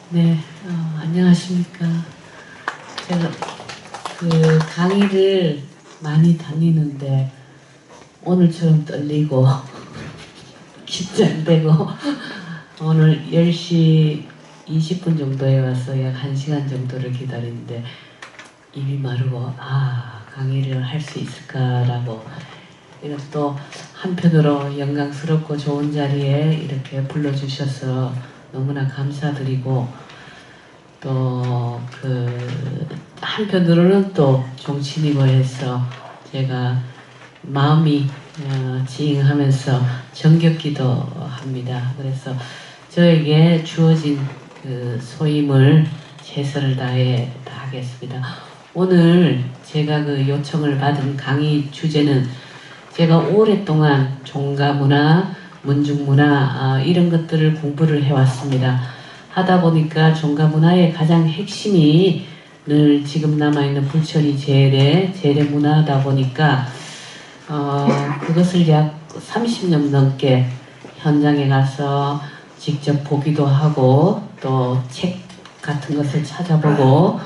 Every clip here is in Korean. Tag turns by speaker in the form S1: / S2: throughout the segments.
S1: 네, 안녕하십니까. 제가 그 강의를 많이 다니는데 오늘처럼 떨리고 긴장되고 오늘 10시 20분 정도에 와서 약 1시간 정도를 기다리는데 입이 마르고 강의를 할 수 있을까라고, 이것도 한편으로 영광스럽고 좋은 자리에 이렇게 불러주셔서 너무나 감사드리고, 또 한편으로는 또 종친이고 해서 제가 마음이 지잉하면서 정겹기도 합니다. 그래서 저에게 주어진 그 소임을 최선을 다해 하겠습니다. 오늘 제가 그 요청을 받은 강의 주제는 제가 오랫동안 종가문화, 문중문화 이런 것들을 공부를 해왔습니다. 하다 보니까 종가문화의 가장 핵심이 늘 지금 남아있는 불천이 재래 문화다 보니까 그것을 약 30년 넘게 현장에 가서 직접 보기도 하고 또 책 같은 것을 찾아보고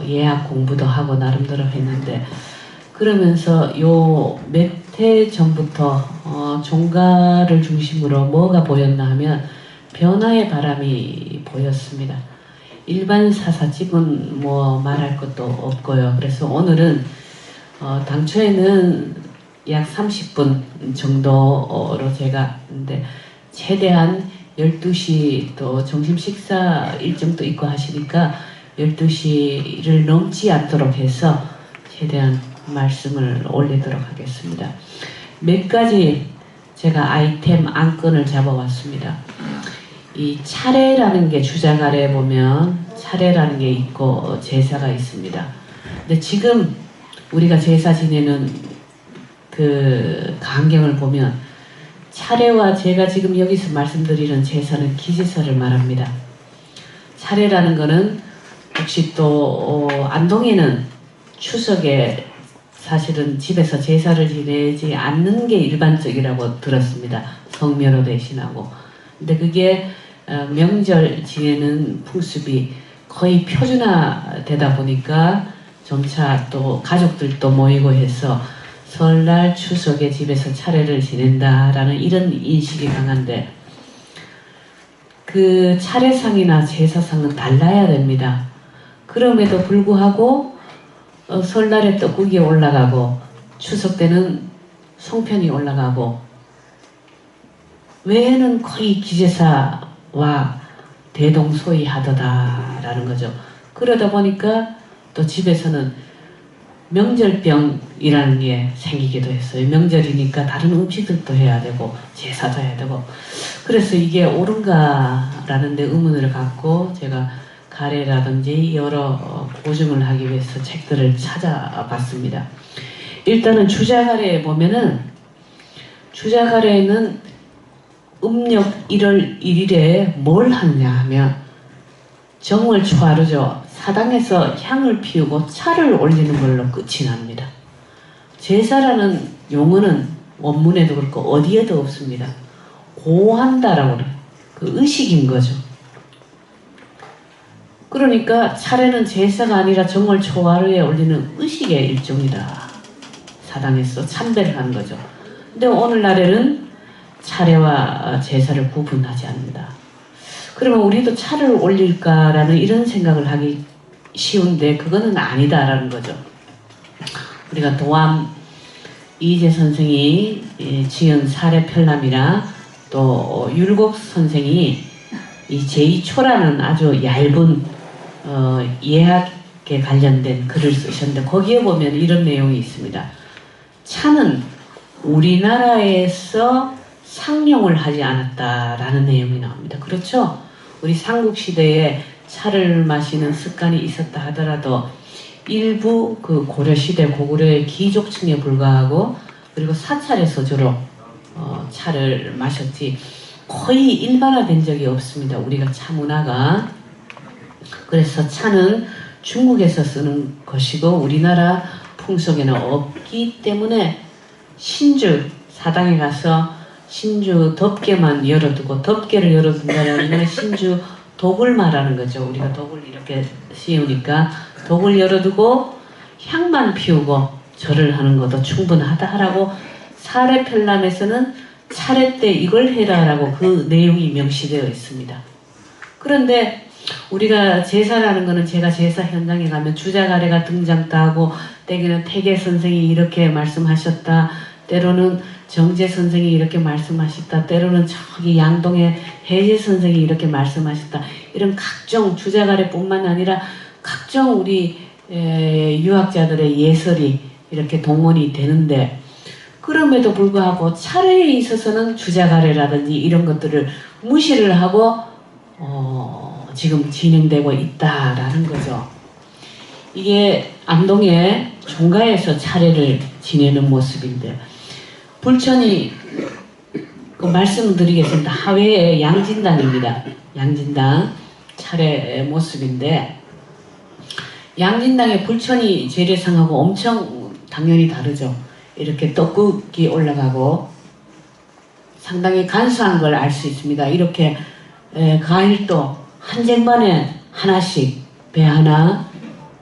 S1: 예학 공부도 하고 나름대로 했는데, 그러면서 요 몇 해 전부터 종가를 중심으로 뭐가 보였나 하면 변화의 바람이 보였습니다. 일반 사사집은 뭐 말할 것도 없고요. 그래서 오늘은 당초에는 약 30분 정도로 제가 했는데 최대한 12시 또 점심 식사 일정도 있고 하시니까 12시를 넘지 않도록 해서 최대한 말씀을 올리도록 하겠습니다. 몇 가지 제가 아이템 안건을 잡아왔습니다. 이 차례라는 게 주작 아래에 보면 차례라는 게 있고 제사가 있습니다. 근데 지금 우리가 제사 지내는 그 광경을 보면 차례와 제가 지금 여기서 말씀드리는 제사는 기제사를 말합니다. 차례라는 거는 혹시 또 안동에는 추석에 사실은 집에서 제사를 지내지 않는 게 일반적이라고 들었습니다. 성묘로 대신하고. 근데 그게 명절 지내는 풍습이 거의 표준화되다 보니까 점차 또 가족들도 모이고 해서 설날 추석에 집에서 차례를 지낸다라는 이런 인식이 강한데, 그 차례상이나 제사상은 달라야 됩니다. 그럼에도 불구하고 설날에 떡국이 올라가고 추석 때는 송편이 올라가고 외에는 거의 기제사와 대동소이하더다라는 거죠. 그러다 보니까 또 집에서는 명절병이라는 게 생기기도 했어요. 명절이니까 다른 음식들도 해야 되고 제사도 해야 되고, 그래서 이게 옳은가라는 데 의문을 갖고 제가 가래라든지 여러 보증을 하기 위해서 책들을 찾아봤습니다. 일단은 주자가래에 보면은 주자가래에는 음력 1월 1일에 뭘 하느냐 하면 정월 초하루죠. 사당에서 향을 피우고 차를 올리는 걸로 끝이 납니다. 제사라는 용어는 원문에도 그렇고 어디에도 없습니다. 고한다라고 그래요. 그 의식인 거죠. 그러니까 차례는 제사가 아니라 정월 초하루에 올리는 의식의 일종이다. 사당에서 참배를 하는 거죠. 근데 오늘날에는 차례와 제사를 구분하지 않는다. 그러면 우리도 차를 올릴까라는 이런 생각을 하기 쉬운데 그거는 아니다라는 거죠. 우리가 도암 이재 선생이 지은 사례편람이나 또 율곡 선생이 이 제2초라는 아주 얇은 예학에 관련된 글을 쓰셨는데 거기에 보면 이런 내용이 있습니다. 차는 우리나라에서 상용을 하지 않았다라는 내용이 나옵니다. 그렇죠? 우리 삼국시대에 차를 마시는 습관이 있었다 하더라도 일부 그 고려시대 고구려의 귀족층에 불과하고 그리고 사찰에서 주로 차를 마셨지 거의 일반화된 적이 없습니다. 우리가 차 문화가. 그래서 차는 중국에서 쓰는 것이고 우리나라 풍속에는 없기 때문에 신주 사당에 가서 신주 덮개만 열어두고, 덮개를 열어둔다는 건 신주 독을 말하는 거죠. 우리가 독을 이렇게 씌우니까 독을 열어두고 향만 피우고 절을 하는 것도 충분하다라고 사례편람에서는 차례 때 이걸 해라라고 그 내용이 명시되어 있습니다. 그런데 우리가 제사라는 거는, 제가 제사 현장에 가면 주자가래가 등장도 하고, 때기는 태계 선생이 이렇게 말씀하셨다, 때로는 정재 선생이 이렇게 말씀하셨다, 때로는 저기 양동의 해제 선생이 이렇게 말씀하셨다, 이런 각종 주자가래뿐만 아니라 각종 우리 유학자들의 예설이 이렇게 동원이 되는데, 그럼에도 불구하고 차례에 있어서는 주자가래라든지 이런 것들을 무시를 하고 지금 진행되고 있다라는 거죠. 이게 안동의 종가에서 차례를 지내는 모습인데, 불천이 말씀을 드리겠습니다. 하회의 양진당입니다. 양진당 차례 모습인데, 양진당의 불천이 재래상하고 엄청 당연히 다르죠. 이렇게 떡국이 올라가고 상당히 간소한 걸 알 수 있습니다. 이렇게 과일도 한 쟁반에 하나씩, 배 하나,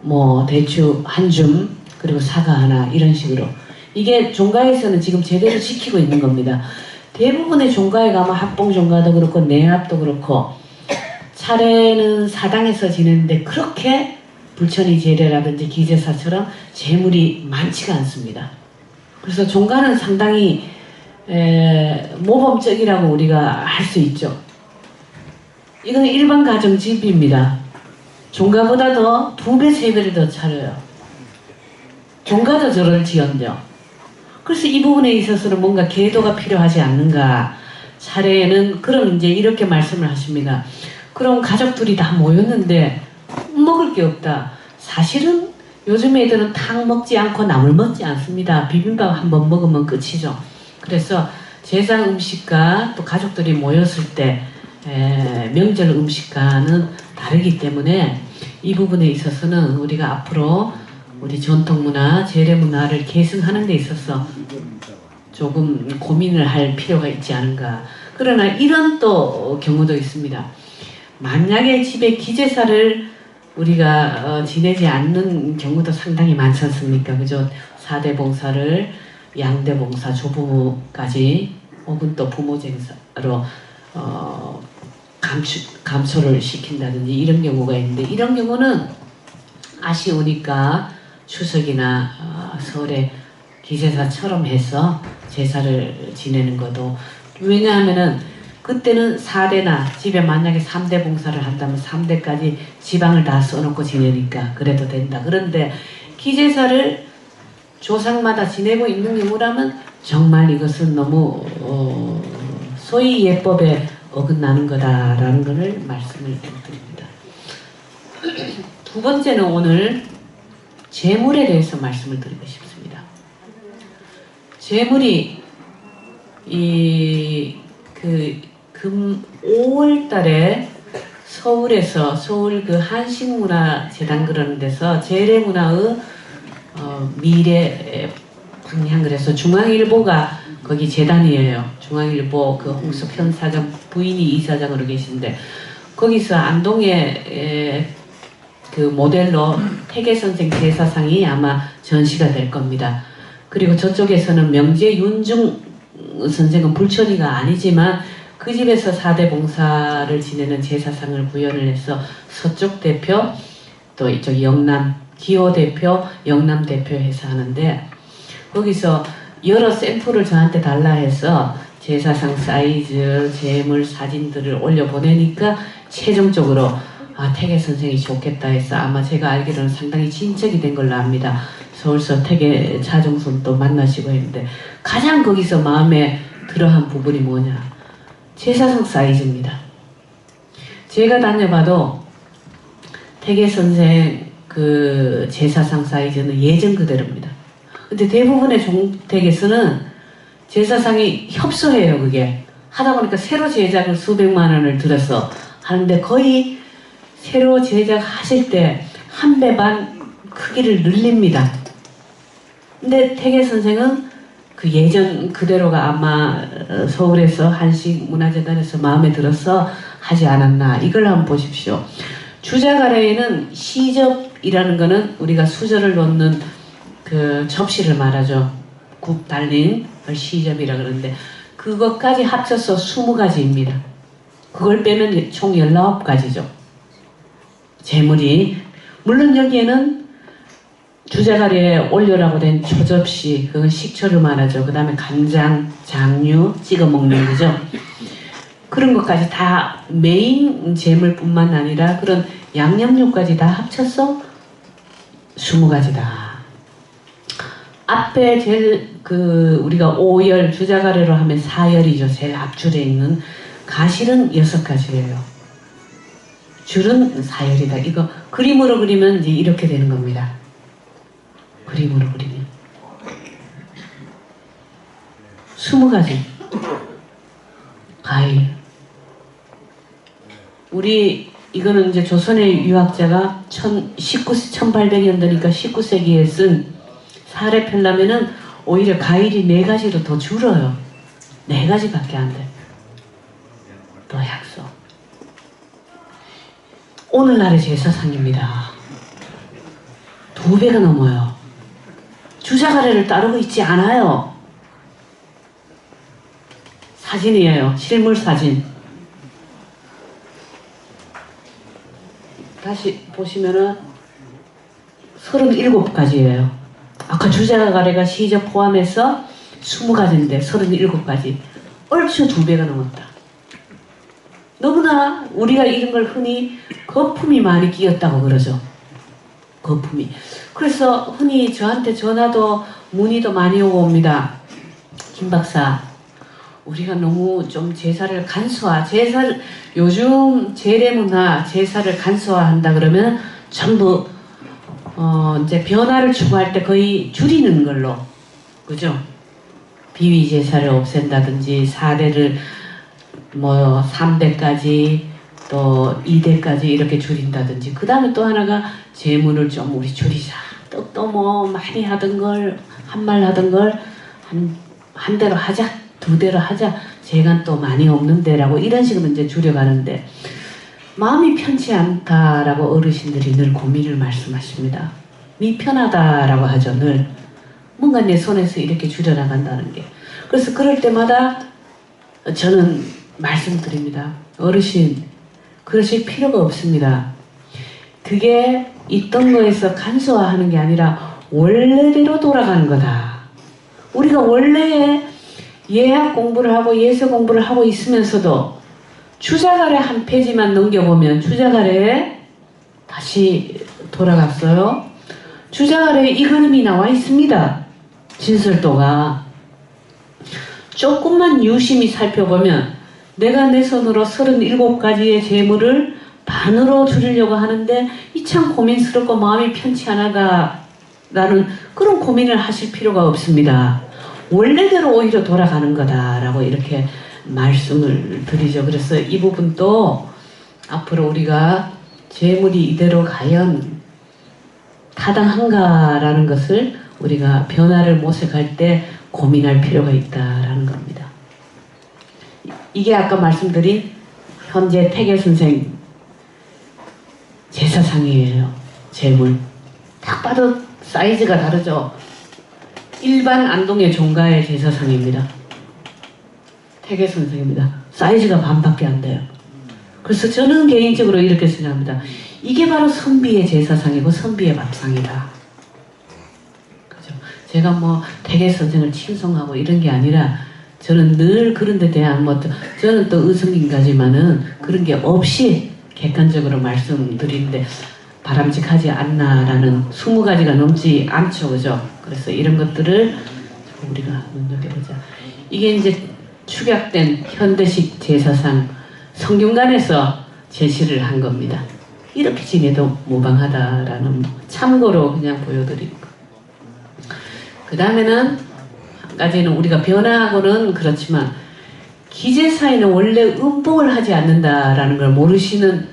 S1: 뭐 대추 한 줌, 그리고 사과 하나, 이런 식으로. 이게 종가에서는 지금 제대로 지키고 있는 겁니다. 대부분의 종가에 가면 합봉 종가도 그렇고 내합도 그렇고 차례는 사당에서 지내는데 그렇게 불천이 제례라든지 기제사처럼 재물이 많지가 않습니다. 그래서 종가는 상당히 모범적이라고 우리가 할 수 있죠. 이건 일반 가정집입니다. 종가보다도 2배, 3배를 더 차려요. 종가도 저를 지언죠. 그래서 이 부분에 있어서는 뭔가 계도가 필요하지 않는가. 차례에는 그럼 이제 이렇게 말씀을 하십니다. 그럼 가족들이 다 모였는데 먹을 게 없다. 사실은 요즘 애들은 탕 먹지 않고 나물 먹지 않습니다. 비빔밥 한번 먹으면 끝이죠. 그래서 제사 음식과 또 가족들이 모였을 때 명절 음식과는 다르기 때문에 이 부분에 있어서는 우리가 앞으로 우리 전통문화, 재래문화를 계승하는 데 있어서 조금 고민을 할 필요가 있지 않은가. 그러나 이런 또 경우도 있습니다. 만약에 집에 기제사를 우리가 지내지 않는 경우도 상당히 많지 않습니까? 그죠? 4대 봉사를 양대 봉사, 조부까지 혹은 또 부모 제사로 감소를 시킨다든지 이런 경우가 있는데, 이런 경우는 아쉬우니까 추석이나 설에 기제사처럼 해서 제사를 지내는 것도, 왜냐하면은 그때는 4대나 집에 만약에 3대 봉사를 한다면 3대까지 지방을 다 써놓고 지내니까 그래도 된다. 그런데 기제사를 조상마다 지내고 있는 경우라면 정말 이것은 너무 소위 예법에 어긋나는 거다라는 것을 말씀을 드립니다. 두 번째는 오늘 재물에 대해서 말씀을 드리고 싶습니다. 재물이 5월달에 서울에서, 서울 그 한식문화재단 그러는 데서 재래문화의 미래 방향, 그래서 중앙일보가 거기 재단이에요. 중앙일보 그 홍석현 사장 부인이 이사장으로 계신데, 거기서 안동에 그 모델로 태계 선생 제사상이 아마 전시가 될 겁니다. 그리고 저쪽에서는 명재 윤중 선생은 불천이가 아니지만 그 집에서 4대 봉사를 지내는 제사상을 구현을 해서 서쪽 대표, 또 이쪽 영남 기호 대표, 영남 대표 해서 하는데, 거기서 여러 샘플을 저한테 달라 해서 제사상 사이즈, 재물 사진들을 올려보내니까 최종적으로 태계 선생이 좋겠다 해서, 아마 제가 알기로는 상당히 진척이 된 걸로 압니다. 서울서 태계 차종순 또 만나시고 했는데, 가장 거기서 마음에 들어한 부분이 뭐냐, 제사상 사이즈입니다. 제가 다녀봐도 태계 선생 그 제사상 사이즈는 예전 그대로입니다. 근데 대부분의 종택에서는 제사상이 협소해요. 그게 하다 보니까 새로 제작을 수백만 원을 들여서 하는데, 거의 새로 제작하실 때 한 배 반 크기를 늘립니다. 근데 태계 선생은 그 예전 그대로가 아마 서울에서 한식문화재단에서 마음에 들어서 하지 않았나. 이걸 한번 보십시오. 주작 아래에는 시접이라는 거는 우리가 수저를 놓는 그 접시를 말하죠. 굽 달린 걸 시접이라 그러는데 그것까지 합쳐서 20가지입니다. 그걸 빼면 총 19가지죠. 재물이. 물론 여기에는 주작 아래에 올려라고 된 초접시, 그건 식초를 말하죠. 그 다음에 간장, 장류 찍어 먹는 거죠. 그런 것까지 다 메인 재물뿐만 아니라 그런 양념류까지 다 합쳐서 20가지다. 앞에 제일 우리가 5열, 주작 아래로 하면 4열이죠. 제일 앞줄에 있는 가실은 6가지예요. 줄은 4열이다. 이거 그림으로 그리면 이제 이렇게 되는 겁니다. 그림으로 그리면 20가지 과일. 우리 이거는 이제 조선의 유학자가 1800년대니까 19세기에 쓴 사례 펴려면은 오히려 과일이 4가지로 더 줄어요. 4가지밖에 안 돼. 더 약속. 오늘날의 제사상입니다. 2배가 넘어요. 주작 아래를 따르고 있지 않아요. 사진이에요. 실물 사진. 다시 보시면은 37가지예요. 아까 주작 아래가 시접 포함해서 20가지인데 37가지. 얼추 2배가 넘었다. 너무나 우리가 이런 걸 흔히 거품이 많이 끼었다고 그러죠. 거품이. 그래서 흔히 저한테 전화도 문의도 많이 오고 옵니다. 김 박사, 우리가 너무 좀 제사를 요즘 재래문화 제사를 간소화한다 그러면 전부 이제 변화를 추구할 때 거의 줄이는 걸로, 그죠? 비위 제사를 없앤다든지 4대를 뭐 3대까지 또 2대까지 이렇게 줄인다든지, 그 다음에 또 하나가 재물을 좀 우리 줄이자. 떡도 뭐 많이 하던 걸, 한 말 하던 걸 한 대로 하자, 2대로 하자. 재간 또 많이 없는데 라고 이런 식으로 이제 줄여가는데 마음이 편치 않다라고 어르신들이 늘 고민을 말씀하십니다. 미편하다라고 하죠. 늘 뭔가 내 손에서 이렇게 줄여나간다는 게. 그래서 그럴 때마다 저는 말씀드립니다. 어르신, 그러실 필요가 없습니다. 그게 있던 거에서 간소화하는 게 아니라 원래대로 돌아가는 거다. 우리가 원래의 예학 공부를 하고 예서 공부를 하고 있으면서도 주작 아래 한 페이지만 넘겨보면 주작 아래에 다시 돌아갔어요. 주작 아래에 이 그림이 나와 있습니다. 진설도가. 조금만 유심히 살펴보면 내가 내 손으로 37가지의 재물을 반으로 줄이려고 하는데 이 참 고민스럽고 마음이 편치 않아다라는 그런 고민을 하실 필요가 없습니다. 원래대로 오히려 돌아가는 거다라고 이렇게 말씀을 드리죠. 그래서 이 부분도 앞으로 우리가 재물이 이대로 과연 타당한가라는 것을 우리가 변화를 모색할 때 고민할 필요가 있다라는 겁니다. 이게 아까 말씀드린 현재 태계 선생 제사상이에요. 재물. 딱 봐도 사이즈가 다르죠. 일반 안동의 종가의 제사상입니다. 태계 선생입니다. 사이즈가 반밖에 안 돼요. 그래서 저는 개인적으로 이렇게 생각합니다. 이게 바로 선비의 제사상이고 선비의 밥상이다. 그죠? 제가 뭐 태계 선생을 칭송하고 이런 게 아니라 저는 늘 그런 데 대한 저는 또 의성인가지만은 그런 게 없이 객관적으로 말씀드리는데 바람직하지 않나라는 20가지가 넘지 않죠. 그죠? 그래서 이런 것들을 우리가 눈여겨보자. 이게 이제 축약된 현대식 제사상 성균관에서 제시를 한 겁니다. 이렇게 지내도 무방하다라는 참고로 그냥 보여드린 거. 그 다음에는 한 가지는 우리가 변화하고는 그렇지만 기제사에는 원래 음복을 하지 않는다라는 걸 모르시는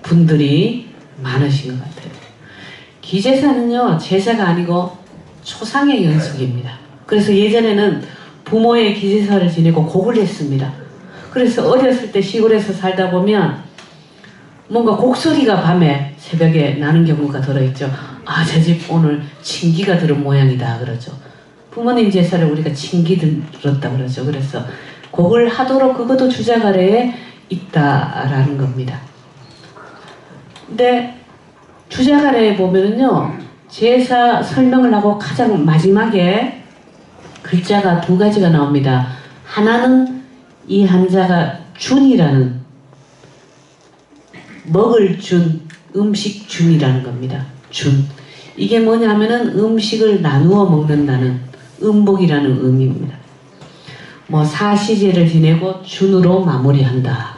S1: 분들이 많으신 것 같아요. 기제사는요, 제사가 아니고 초상의 연속입니다. 그래서 예전에는 부모의 기제사를 지내고 곡을 했습니다. 그래서 어렸을 때 시골에서 살다 보면 뭔가 곡소리가 밤에 새벽에 나는 경우가 들어있죠. 아, 저 집 오늘 친기가 들은 모양이다 그러죠. 부모님 제사를 우리가 친기 들었다 그러죠. 그래서 곡을 하도록 그것도 주자가래에 있다라는 겁니다. 근데 주자가래에 보면은요, 제사 설명을 하고 가장 마지막에 글자가 두 가지가 나옵니다. 하나는 이 한자가 준이라는, 먹을 준, 음식 준이라는 겁니다. 준. 이게 뭐냐면은 음식을 나누어 먹는다는 음복이라는 의미입니다. 뭐 사시제를 지내고 준으로 마무리한다.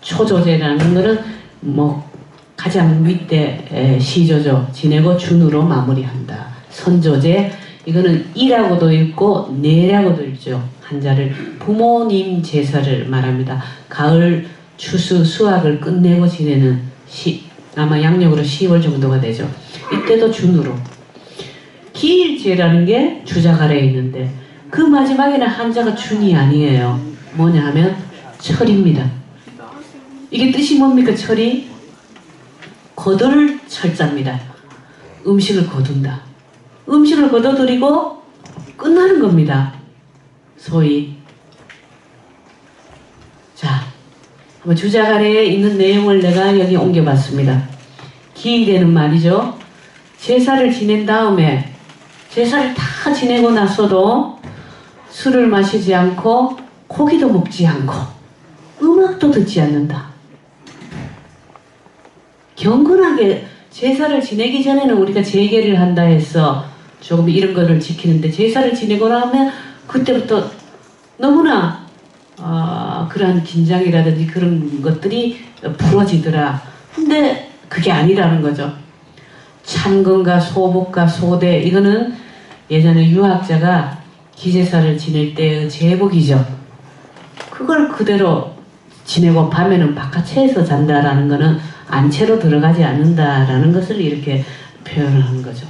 S1: 초조제라는 거는 뭐 가장 윗대 시조죠. 지내고 준으로 마무리한다. 선조제, 이거는 이라고도 읽고 내라고도 읽죠. 한자를 부모님 제사를 말합니다. 가을 추수 수확을 끝내고 지내는 아마 양력으로 10월 정도가 되죠. 이때도 준으로. 기일제라는 게 주자가래에 있는데 그 마지막에는 한자가 준이 아니에요. 뭐냐 하면 철입니다. 이게 뜻이 뭡니까? 철이 거둘 철자입니다. 음식을 거둔다. 음식을 거둬들이고 끝나는 겁니다. 소위. 자, 한번 주자가래에 있는 내용을 내가 여기 옮겨봤습니다. 기일에는 말이죠. 제사를 지낸 다음에 제사를 다 지내고 나서도 술을 마시지 않고 고기도 먹지 않고 음악도 듣지 않는다. 경건하게 제사를 지내기 전에는 우리가 제계를 한다 해서 조금 이런 거를 지키는데 제사를 지내고 나면 그때부터 너무나 그러한 긴장이라든지 그런 것들이 풀어지더라. 근데 그게 아니라는 거죠. 참건과 소복과 소대, 이거는 예전에 유학자가 기제사를 지낼 때의 제복이죠. 그걸 그대로 지내고 밤에는 바깥채에서 잔다라는 거는 안채로 들어가지 않는다라는 것을 이렇게 표현하는 거죠.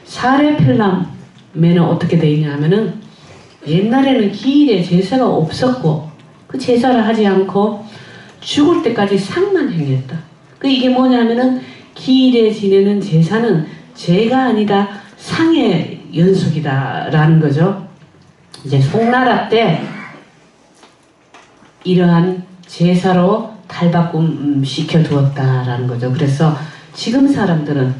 S1: 사례펠람에는 어떻게 되어 있냐 하면은 옛날에는 기일에 제사가 없었고 그 제사를 하지 않고 죽을 때까지 상만 행했다. 그 이게 뭐냐면은 기일에 지내는 제사는 죄가 아니다 상의 연속이다라는 거죠. 이제 송나라 때 이러한 제사로 탈바꿈 시켜두었다라는 거죠. 그래서 지금 사람들은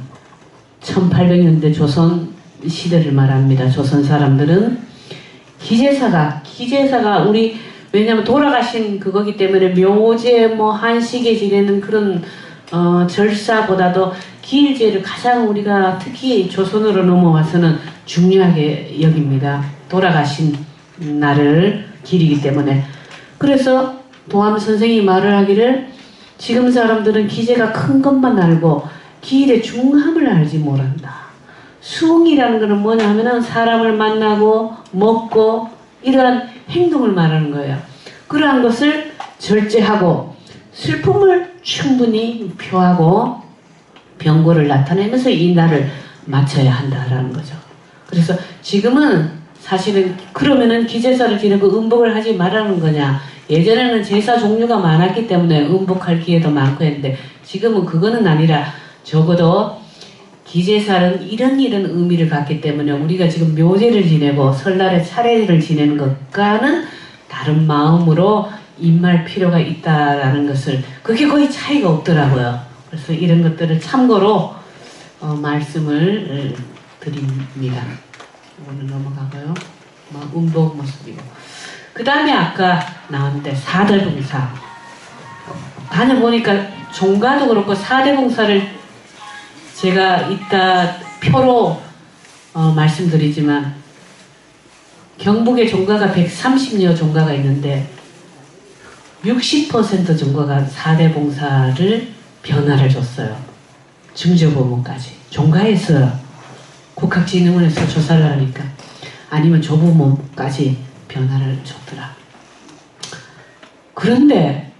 S1: 1800년대 조선 시대를 말합니다. 조선 사람들은 기제사가 우리 왜냐면 돌아가신 그거기 때문에 묘제 뭐 한식에 지내는 그런 절사보다도 기일제를 가장 우리가 특히 조선으로 넘어와서는 중요하게 여깁니다. 돌아가신 날을 기리기 때문에. 그래서 도암 선생이 말을 하기를 지금 사람들은 기제가 큰 것만 알고 기일의 중함을 알지 못한다. 수응이라는 것은 뭐냐 하면은 사람을 만나고 먹고 이러한 행동을 말하는 거예요. 그러한 것을 절제하고 슬픔을 충분히 표하고 병고를 나타내면서 이 날을 맞춰야 한다라는 거죠. 그래서 지금은 사실은 그러면은 기제사를 지내고 음복을 하지 말라는 거냐. 예전에는 제사 종류가 많았기 때문에 음복할 기회도 많고 했는데 지금은 그거는 아니라 적어도 기제사는 이런 의미를 갖기 때문에 우리가 지금 묘제를 지내고 설날에 차례를 지내는 것과는 다른 마음으로 임할 필요가 있다라는 것을 그게 거의 차이가 없더라고요. 그래서 이런 것들을 참고로 말씀을 드립니다. 오늘 넘어가고요. 음복 모습이고 그 다음에 아까 나왔는데 사대봉사 다녀보니까 종가도 그렇고 사대봉사를 제가 이따 표로 말씀드리지만 경북에 종가가 130여 종가가 있는데 60% 종가가 사대봉사를 변화를 줬어요. 중저부모까지. 종가에서 국학진흥원에서 조사를 하니까 아니면 조부모까지 변화를 줬더라. 그런데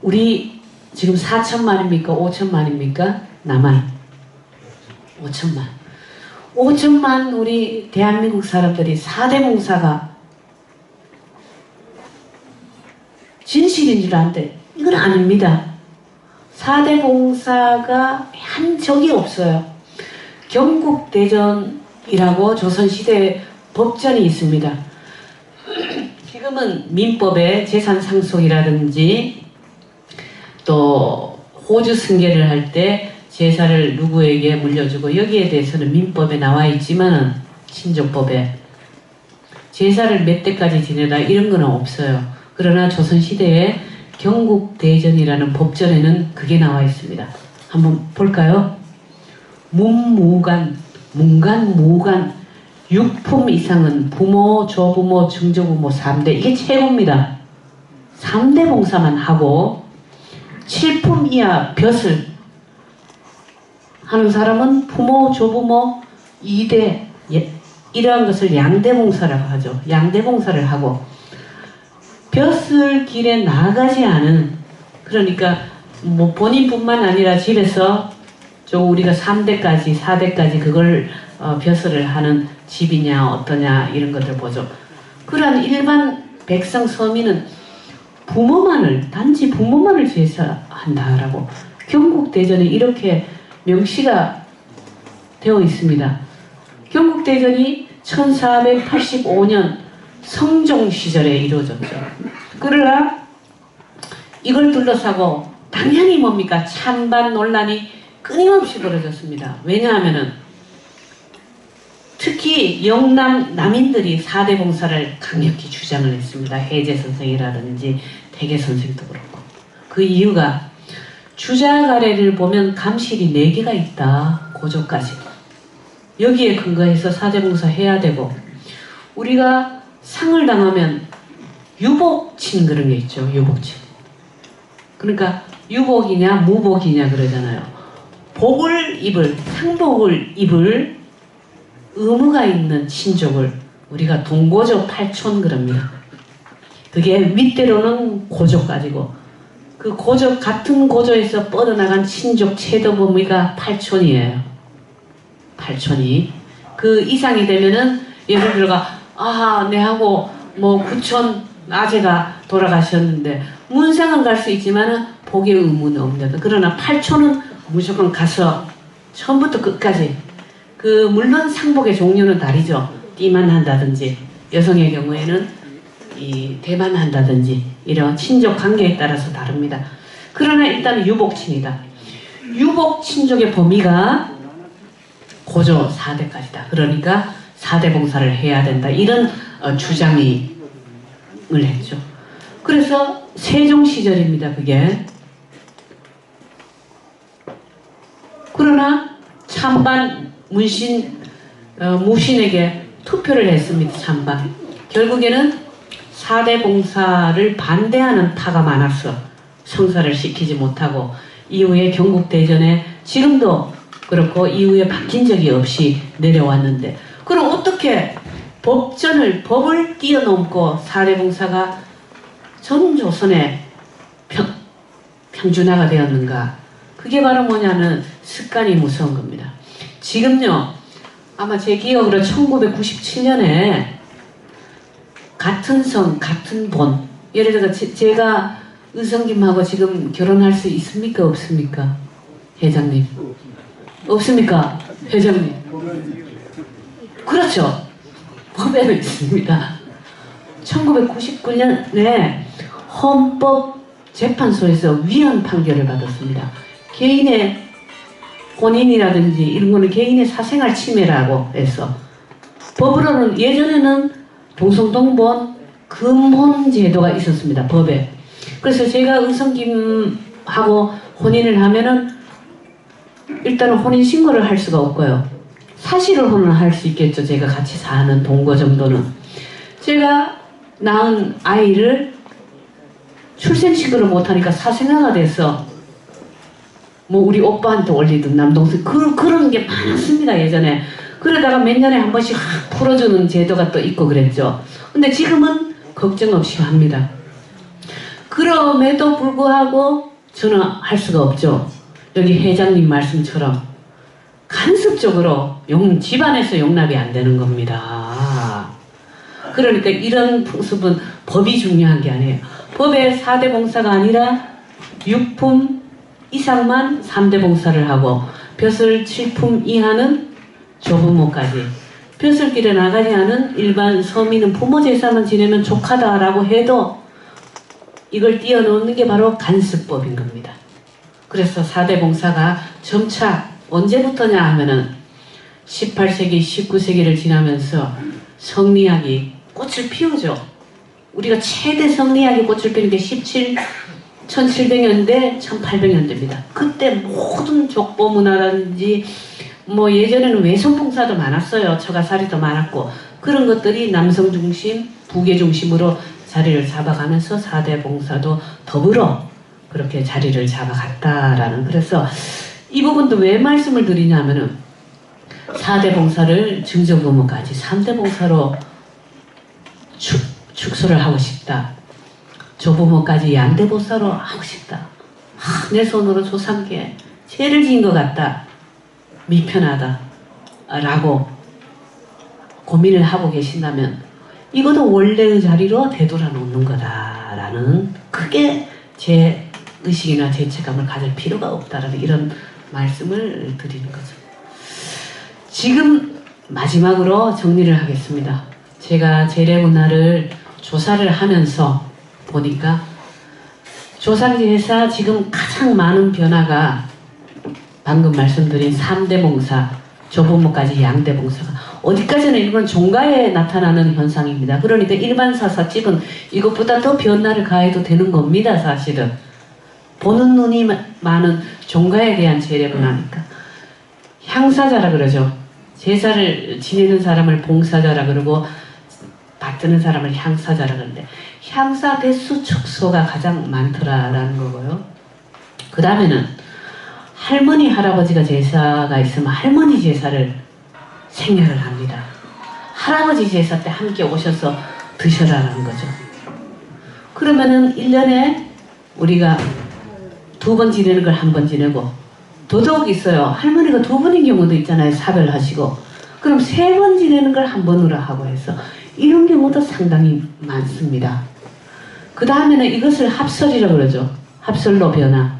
S1: 우리 지금 4천만입니까? 5천만입니까? 남한 5천만. 5천만 우리 대한민국 사람들이 4대 봉사가 진실인 줄 아는데 이건 아닙니다. 4대 봉사가 한 적이 없어요. 경국대전이라고 조선시대 법전이 있습니다. 지금은 민법에 재산상속이라든지 또 호주 승계를 할 때 제사를 누구에게 물려주고 여기에 대해서는 민법에 나와 있지만은 친족법에 제사를 몇 대까지 지내라 이런 건 없어요. 그러나 조선시대에 경국대전이라는 법전에는 그게 나와 있습니다. 한번 볼까요? 문무간, 무간 6품 이상은 부모, 조부모, 증조부모 3대 이게 최고입니다. 3대 봉사만 하고 7품 이하 벼슬 하는 사람은 부모, 조부모 2대 이러한 것을 양대봉사라고 하죠. 양대봉사를 하고 벼슬 길에 나가지 않은 그러니까 뭐 본인뿐만 아니라 집에서 우리가 3대까지 4대까지 그걸 벼슬을 하는 집이냐 어떠냐 이런 것들 보죠. 그러한 일반 백성 서민은 부모만을 단지 부모만을 제사한다라고 경국대전에 이렇게 명시가 되어 있습니다. 경국대전이 1485년 성종 시절에 이루어졌죠. 그러나 이걸 둘러싸고 당연히 뭡니까? 찬반 논란이 끊임없이 벌어졌습니다. 왜냐하면은 특히 영남 남인들이 4대 봉사를 강력히 주장을 했습니다. 해제 선생이라든지 대개 선생도 그렇고 그 이유가 주자가래를 보면 감실이 4개가 있다. 고조까지 여기에 근거해서 4대 봉사 해야 되고 우리가 상을 당하면 유복친 그런 게 있죠. 유복친 그러니까 유복이냐 무복이냐 그러잖아요. 복을 입을 상복을 입을 의무가 있는 친족을 우리가 동고조 8촌 그럽니다. 그게 윗대로는 고조까지고 그 고조 같은 고조에서 뻗어나간 친족 최대 범위가 8촌이에요. 8촌이 그 이상이 되면은 예를 들어가 내하고 뭐 9촌 아재가 돌아가셨는데 문상은 갈 수 있지만은 복의 의무는 없는다. 그러나 8촌은 무조건 가서 처음부터 끝까지 물론 상복의 종류는 다르죠. 띠만 한다든지 여성의 경우에는 이 대만 한다든지 이런 친족 관계에 따라서 다릅니다. 그러나 일단 유복친이다. 유복친족의 범위가 고조 4대까지다. 그러니까 4대 봉사를 해야 된다. 이런 주장을 했죠. 그래서 세종 시절입니다. 그게. 그러나 찬반 무신에게 투표를 했습니다. 찬반. 결국에는 4대 봉사를 반대하는 파가 많았어. 성사를 시키지 못하고 이후에 경국대전에 지금도 그렇고 이후에 바뀐 적이 없이 내려왔는데 그럼 어떻게 법을 뛰어넘고 4대 봉사가 전 조선의 평준화가 되었는가? 그게 바로 뭐냐면 습관이 무서운 겁니다. 지금요 아마 제 기억으로 1997년에 같은 성, 같은 본 예를 들어 제가 의성김하고 지금 결혼할 수 있습니까? 없습니까? 회장님 없습니까? 회장님 그렇죠. 법에는 있습니다. 1999년에 헌법재판소에서 위헌 판결을 받았습니다. 개인의 혼인이라든지 이런 거는 개인의 사생활 침해라고 해서 법으로는 예전에는 동성동본 금혼 제도가 있었습니다. 법에. 그래서 제가 의성김하고 혼인을 하면은 일단은 혼인신고를 할 수가 없고요. 사실혼을 할 수 있겠죠. 제가 같이 사는 동거 정도는. 제가 낳은 아이를 출생신고를 못하니까 사생아가 돼서 뭐 우리 오빠한테 올리든 남동생 그런 게 많았습니다. 예전에. 그러다가 몇 년에 한 번씩 확 풀어주는 제도가 또 있고 그랬죠. 근데 지금은 걱정 없이 합니다. 그럼에도 불구하고 저는 할 수가 없죠. 여기 회장님 말씀처럼 간섭적으로 집안에서 용납이 안 되는 겁니다. 그러니까 이런 풍습은 법이 중요한 게 아니에요. 법에 4대 봉사가 아니라 6품 이상만 3대 봉사를 하고 벼슬 7품 이하는 조부모까지, 벼슬길에 나가지 않은 일반 서민은 부모 제사만 지내면 족하다라고 해도 이걸 띄워놓는 게 바로 간습법인 겁니다. 그래서 4대 봉사가 점차 언제부터냐 하면은 18세기, 19세기를 지나면서 성리학이 꽃을 피우죠. 우리가 최대 성리학이 꽃을 피우는 게 1700년대, 1800년대입니다. 그때 모든 족보 문화라든지 뭐 예전에는 외손봉사도 많았어요. 처가살이도 많았고 그런 것들이 남성 중심, 부계 중심으로 자리를 잡아가면서 4대 봉사도 더불어 그렇게 자리를 잡아갔다라는. 그래서 이 부분도 왜 말씀을 드리냐면은 4대 봉사를 증조부모까지 3대 봉사로 축소를 하고 싶다. 조부모까지 양대 봉사로 하고 싶다. 내 손으로 조상께 죄를 지은 것 같다. 미편하다. 라고 고민을 하고 계신다면 이것도 원래의 자리로 되돌아 놓는 거다라는, 크게 제 의식이나 죄책감을 가질 필요가 없다라는 이런 말씀을 드리는 거죠. 지금 마지막으로 정리를 하겠습니다. 제가 재래문화를 조사를 하면서 보니까 조상제사 지금 가장 많은 변화가 방금 말씀드린 3대 봉사, 조부모까지 양대 봉사가 어디까지는 일본 종가에 나타나는 현상입니다. 그러니까 일반 사사집은 이것보다 더 변화를 가해도 되는 겁니다. 사실은 보는 눈이 많은 종가에 대한 재래문화니까. 향사자라 그러죠. 제사를 지내는 사람을 봉사자라 그러고 받드는 사람을 향사자라 그러는데 향사 대수 축소가 가장 많더라라는 거고요. 그 다음에는 할머니 할아버지가 제사가 있으면 할머니 제사를 생략을 합니다. 할아버지 제사 때 함께 오셔서 드셔라라는 거죠. 그러면은 1년에 우리가 2번 지내는 걸 1번 지내고, 더더욱 있어요. 할머니가 2번인 경우도 있잖아요. 사별하시고. 그럼 3번 지내는 걸 1번으로 하고 해서 이런 경우도 상당히 많습니다. 그 다음에는 이것을 합설이라고 그러죠. 합설로 변화.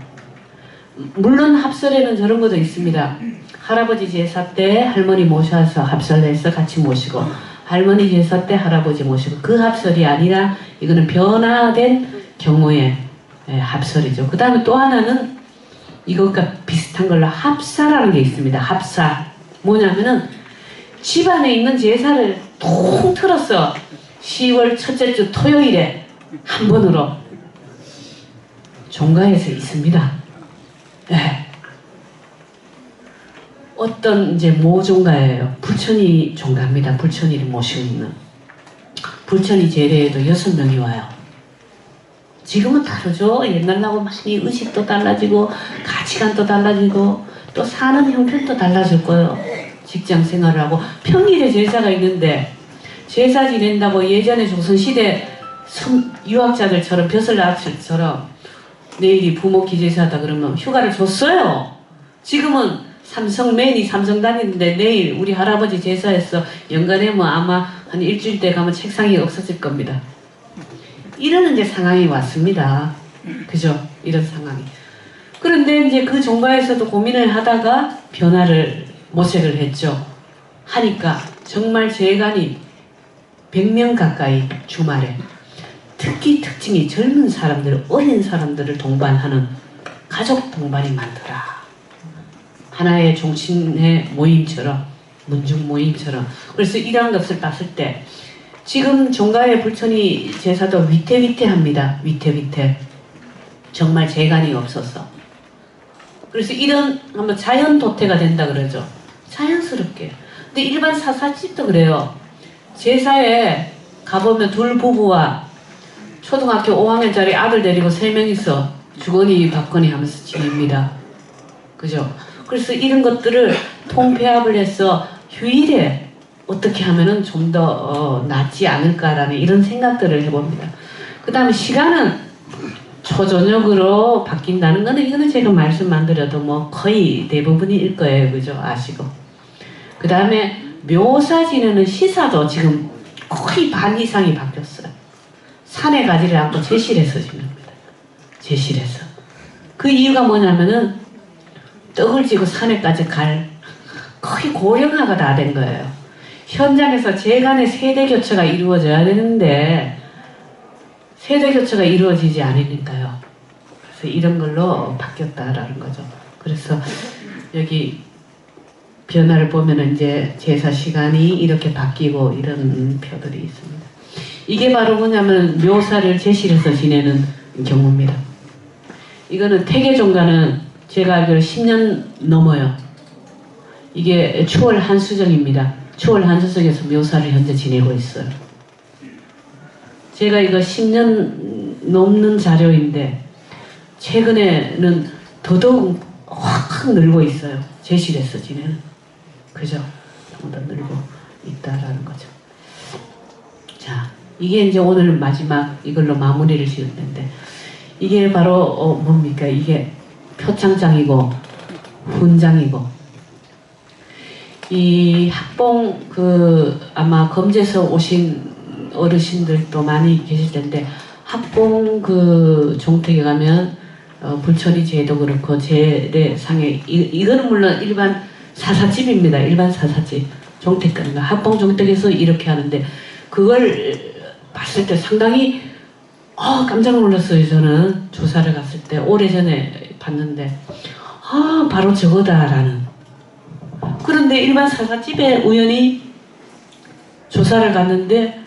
S1: 물론 합설에는 저런 것도 있습니다. 할아버지 제사 때 할머니 모셔서 합설해서 같이 모시고, 할머니 제사 때 할아버지 모시고, 그 합설이 아니라 이거는 변화된 경우의 합설이죠. 그 다음에 또 하나는 이것과 비슷한 걸로 합사라는 게 있습니다. 합사. 뭐냐면은 집안에 있는 제사를 통틀어서 10월 첫째 주 토요일에 한 번으로 종가에서 있습니다. 네. 어떤 이제 모종가예요. 불천이 종가입니다. 불천이를 모시고 있는. 불천이 제례에도 6명이 와요. 지금은 다르죠. 옛날하고 많이 의식도 달라지고 가치관도 달라지고 또 사는 형편도 달라질 거예요. 직장 생활을 하고 평일에 제사가 있는데 제사 지낸다고 예전에 조선시대 유학자들처럼 벼슬나들처럼 내일이 부모 기제사다 그러면 휴가를 줬어요. 지금은 매일이 삼성 다니는데 내일 우리 할아버지 제사에서 연간에 뭐 아마 한 일주일 때 가면 책상이 없어질 겁니다. 이런 이제 상황이 왔습니다. 그죠? 이런 상황이. 그런데 이제 그 종가에서도 고민을 하다가 변화를 모색을 했죠. 하니까 정말 재간이 100명 가까이 주말에, 특히 특징이 젊은 사람들, 어린 사람들을 동반하는 가족 동반이 많더라. 하나의 종친의 모임처럼, 문중 모임처럼. 그래서 이러한 것을 봤을 때 지금 종가의 불천이 제사도 위태위태합니다. 위태위태. 정말 재간이 없어서. 그래서 이런 한번 자연 도태가 된다 그러죠. 자연스럽게. 근데 일반 사사집도 그래요. 제사에 가보면 둘 부부와 초등학교 5학년짜리 아들 데리고 3명이서 주거니 받거니 하면서 지냅니다. 그죠? 그래서 이런 것들을 통폐합을 해서 휴일에 어떻게 하면은 좀 더 낫지 않을까라는 이런 생각들을 해봅니다. 그 다음에 시간은 초저녁으로 바뀐다는 거는 이거는 제가 말씀 안 드려도 뭐 거의 대부분일 거예요. 그죠? 아시고. 그 다음에 묘사 지내는 시사도 지금 거의 반 이상이 바뀌었어요. 산에 가지를 않고 제실에서 지냅니다. 제실에서. 그 이유가 뭐냐면은 떡을 지고 산에까지 갈 거의 고령화가 다 된 거예요. 현장에서 재간의 세대 교체가 이루어져야 되는데 세대 교체가 이루어지지 않으니까요. 그래서 이런 걸로 바뀌었다라는 거죠. 그래서 여기 변화를 보면은 이제 제사 시간이 이렇게 바뀌고 이런 표들이 있습니다. 이게 바로 뭐냐면 묘사를 제실해서 지내는 경우입니다. 이거는 태계종가는 제가 알기로 10년 넘어요. 이게 추월 한수정입니다. 추월 한수정에서 묘사를 현재 지내고 있어요. 제가 이거 10년 넘는 자료인데 최근에는 더더욱 확 늘고 있어요. 제실에서 지내는. 그죠? 좀 더 늘고 있다라는 거죠. 자, 이게 이제 오늘 마지막 이걸로 마무리를 지을 텐데 이게 바로 뭡니까? 이게 표창장이고 훈장이고 이 학봉 아마 검제서 오신 어르신들도 많이 계실 텐데 학봉 종택에 가면 불천이 제도 그렇고 재래상에 이거는 물론 일반 사사집입니다. 일반 사사집 종택 가는 거 학봉 종택에서 이렇게 하는데 그걸 봤을 때 상당히 깜짝 놀랐어요. 저는 조사를 갔을 때 오래전에 봤는데 바로 저거다라는. 그런데 일반 사사집에 우연히 조사를 갔는데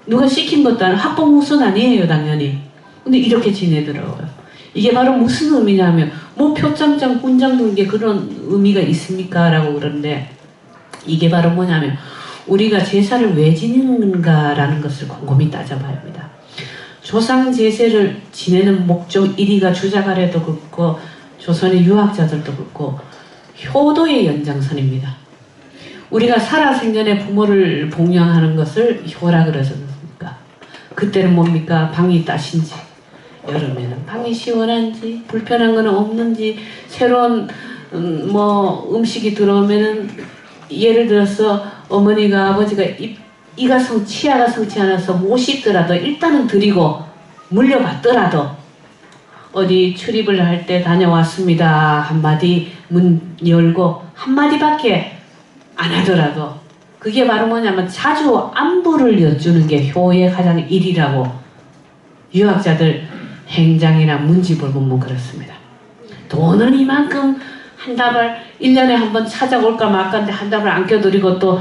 S1: 누가 시킨 것도 아니고 학봉무선 아니에요. 당연히. 근데 이렇게 지내더라고요. 이게 바로 무슨 의미냐면 뭐 표창장 훈장 둔 게 그런 의미가 있습니까? 라고 그러는데 이게 바로 뭐냐면 우리가 제사를 왜 지내는가라는 것을 곰곰이 따져봐야 합니다. 조상 제사를 지내는 목적 1위가 주자가래도 그렇고 조선의 유학자들도 그렇고 효도의 연장선입니다. 우리가 살아생전에 부모를 봉양하는 것을 효라 그러지 않습니까? 그때는 뭡니까? 방이 따신지 여름에는 방이 시원한지 불편한 건 없는지 새로운 음식이 들어오면은 예를 들어서 어머니가 아버지가 치아가 성치 않아서 못 씹더라도 일단은 드리고 물려받더라도 어디 출입을 할 때 다녀왔습니다 한마디 문 열고 한마디밖에 안 하더라도 그게 바로 뭐냐면 자주 안부를 여쭈는 게 효의 가장 일이라고 유학자들 행장이나 문집을 보면 그렇습니다. 돈은 이만큼 한 답을 1년에 한 번 찾아올까 말까인데 한 답을 안 껴드리고 또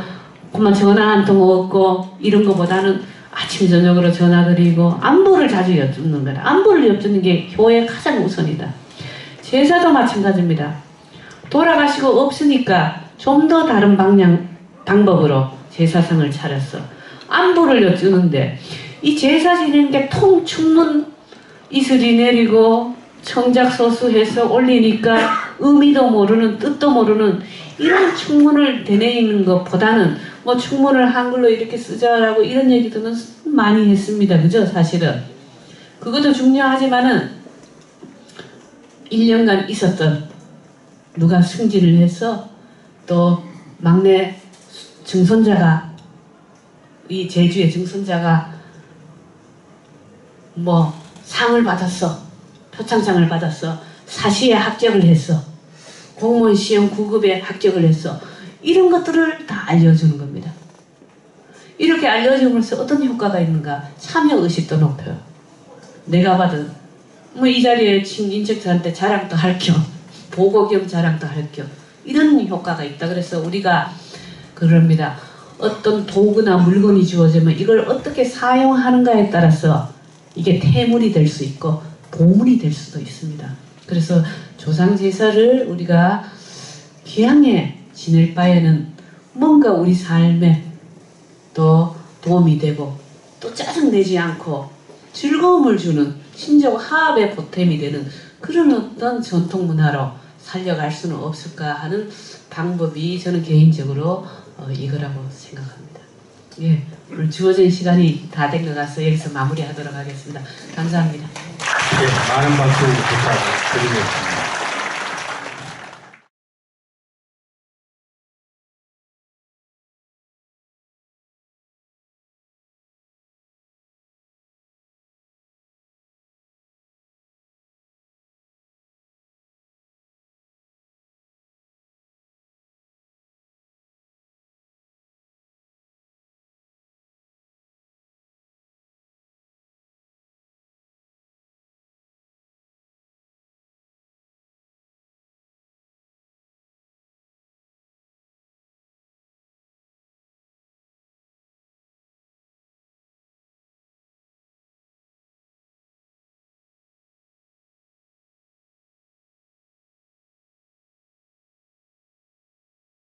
S1: 그만 전화 한 통 없고 이런 거보다는 아침 저녁으로 전화드리고 안부를 자주 여쭙는 거다. 안부를 여쭙는 게 효의 가장 우선이다. 제사도 마찬가지입니다. 돌아가시고 없으니까 좀 더 다른 방법으로 제사상을 차렸어. 안부를 여쭈는데 이 제사 지내는 게 통 충문 이슬이 내리고 청작소수해서 올리니까 의미도 모르는 뜻도 모르는 이런 충문을 되뇌이는 것보다는 뭐 충문을 한글로 이렇게 쓰자라고 이런 얘기들은 많이 했습니다. 그죠? 사실은 그것도 중요하지만은 1년간 있었던 누가 승진을 해서 또 막내 증손자가 이 제주의 증손자가 뭐 상을 받았어. 표창장을 받았어. 사시에 합격을 했어. 공무원 시험 9급에 합격을 했어. 이런 것들을 다 알려주는 겁니다. 이렇게 알려줌으로써 어떤 효과가 있는가? 참여의식도 높여요. 내가 받은 뭐 이 자리에 친인척들한테 자랑도 할 겸 보고 겸 자랑도 할 겸 이런 효과가 있다. 그래서 우리가 그럽니다. 어떤 도구나 물건이 주어지면 이걸 어떻게 사용하는가에 따라서 이게 태물이 될 수 있고 보물이 될 수도 있습니다. 그래서 조상제사를 우리가 귀하게 지낼 바에는 뭔가 우리 삶에 또 도움이 되고 또 짜증내지 않고 즐거움을 주는 심지어 화합의 보탬이 되는 그런 어떤 전통 문화로 살려갈 수는 없을까 하는 방법이 저는 개인적으로 이거라고 생각합니다. 예, 오늘 주어진 시간이 다 된 것 같아서 여기서 마무리하도록 하겠습니다. 감사합니다.
S2: 많은 박수 부탁드리겠습니다.